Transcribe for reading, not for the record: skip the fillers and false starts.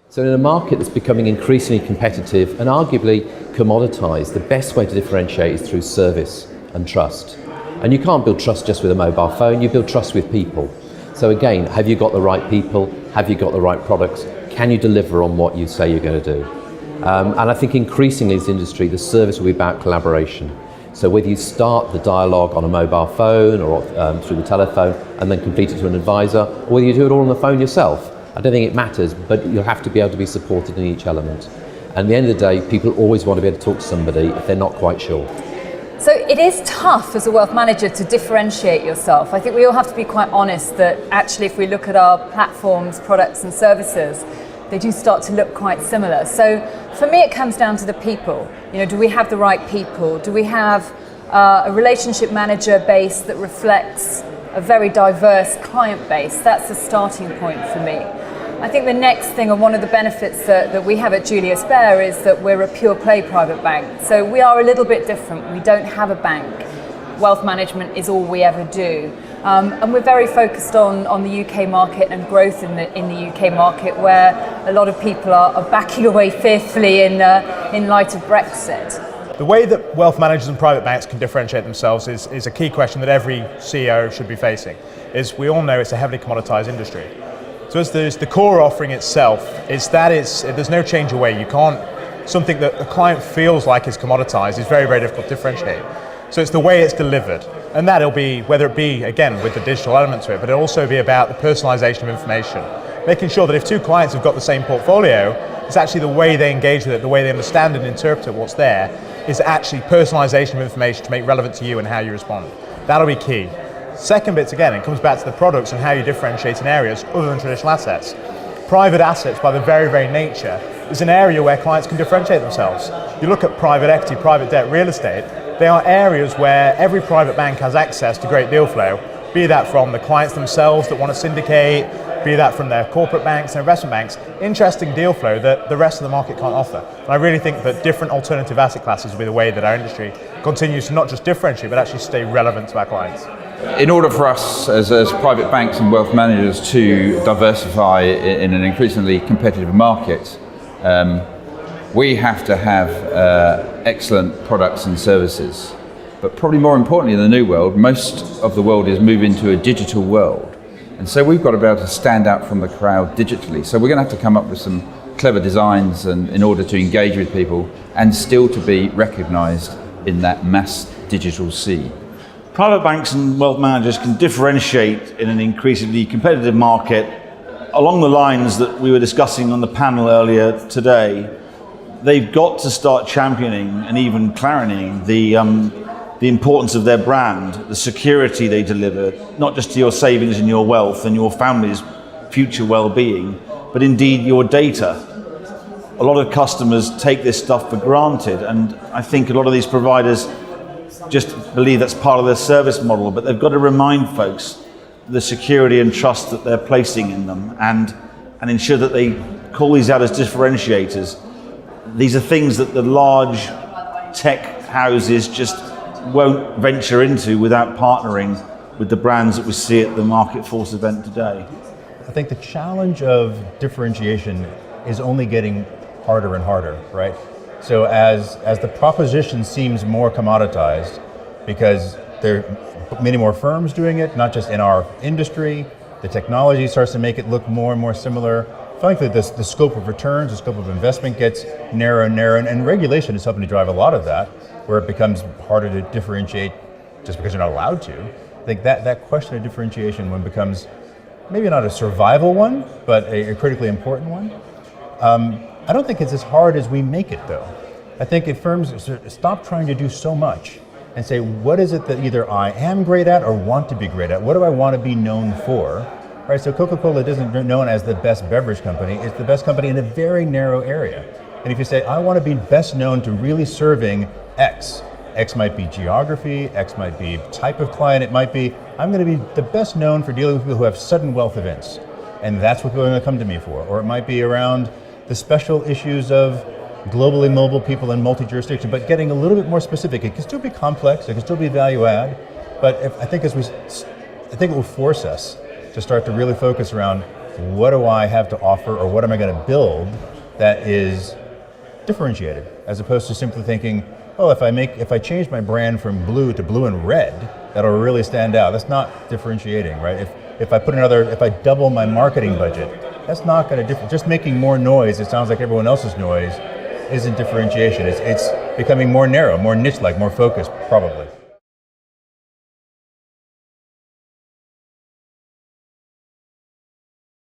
So in a market that's becoming increasingly competitive and arguably commoditized, the best way to differentiate is through service and trust. And you can't build trust just with a mobile phone, you build trust with people. So again, have you got the right people? Have you got the right products? Can you deliver on what you say you're going to do? And I think increasingly in this industry, the service will be about collaboration. So whether you start the dialogue on a mobile phone or through the telephone and then complete it to an advisor, or whether you do it all on the phone yourself, I don't think it matters, but you'll have to be able to be supported in each element. And at the end of the day, people always want to be able to talk to somebody if they're not quite sure. So it is tough as a wealth manager to differentiate yourself. I think we all have to be quite honest that actually if we look at our platforms, products and services, they do start to look quite similar. So for me, it comes down to the people. You know, do we have the right people? Do we have a relationship manager base that reflects a very diverse client base? That's the starting point for me. I think the next thing, and one of the benefits that we have at Julius Baer, is that we're a pure play private bank. So we are a little bit different. We don't have a bank. Wealth management is all we ever do. And we're very focused on the UK market and growth in the UK market, where a lot of people are backing away fearfully in light of Brexit. The way that wealth managers and private banks can differentiate themselves is a key question that every CEO should be facing. Is we all know it's a heavily commoditized industry. So as the core offering itself, there's no change away. You can't, something that a client feels like is commoditized is very, very difficult to differentiate. So it's the way it's delivered. And that'll be, whether it be, again, with the digital element to it, but it'll also be about the personalization of information. Making sure that if two clients have got the same portfolio, it's actually the way they engage with it, the way they understand and interpret what's there, is actually personalization of information to make relevant to you and how you respond. That'll be key. Second bit, again, it comes back to the products and how you differentiate in areas other than traditional assets. Private assets, by their very, very nature, is an area where clients can differentiate themselves. You look at private equity, private debt, real estate, they are areas where every private bank has access to great deal flow, be that from the clients themselves that want to syndicate, be that from their corporate banks and investment banks, interesting deal flow that the rest of the market can't offer. And I really think that different alternative asset classes will be the way that our industry continues to not just differentiate, but actually stay relevant to our clients. In order for us as private banks and wealth managers to diversify in an increasingly competitive market, we have to have excellent products and services. But probably more importantly in the new world, most of the world is moving to a digital world. And so we've got to be able to stand out from the crowd digitally. So we're going to have to come up with some clever designs in order to engage with people and still to be recognised in that mass digital sea. Private banks and wealth managers can differentiate in an increasingly competitive market along the lines that we were discussing on the panel earlier today. They've got to start championing and even clarioning the importance of their brand, the security they deliver, not just to your savings and your wealth and your family's future well-being, but indeed your data. A lot of customers take this stuff for granted, and I think a lot of these providers just believe that's part of their service model, but they've got to remind folks the security and trust that they're placing in them and ensure that they call these out as differentiators. These are things that the large tech houses just won't venture into without partnering with the brands that we see at the Market Force event today. I think the challenge of differentiation is only getting harder and harder, right? So as the proposition seems more commoditized, because there are many more firms doing it, not just in our industry, the technology starts to make it look more and more similar. Frankly, the scope of returns, the scope of investment gets narrower and narrower, and regulation is helping to drive a lot of that, where it becomes harder to differentiate just because you're not allowed to. I think that question of differentiation one becomes maybe not a survival one, but a critically important one. I don't think it's as hard as we make it though. I think if firms stop trying to do so much and say, what is it that either I am great at or want to be great at? What do I want to be known for? Right, so Coca-Cola isn't known as the best beverage company, it's the best company in a very narrow area. And if you say, I want to be best known to really serving X might be geography, X might be type of client, it might be, I'm going to be the best known for dealing with people who have sudden wealth events. And that's what people are going to come to me for. Or it might be around the special issues of globally mobile people in multi-jurisdiction, but getting a little bit more specific. It can still be complex, it can still be value add, but I think it will force us to start to really focus around what do I have to offer, or what am I going to build that is differentiated, as opposed to simply thinking, oh, if I change my brand from blue to blue and red, that'll really stand out. That's not differentiating, right? If I double my marketing budget, that's not going to just making more noise. It sounds like everyone else's noise isn't differentiation. It's becoming more narrow, more niche-like, more focused, probably.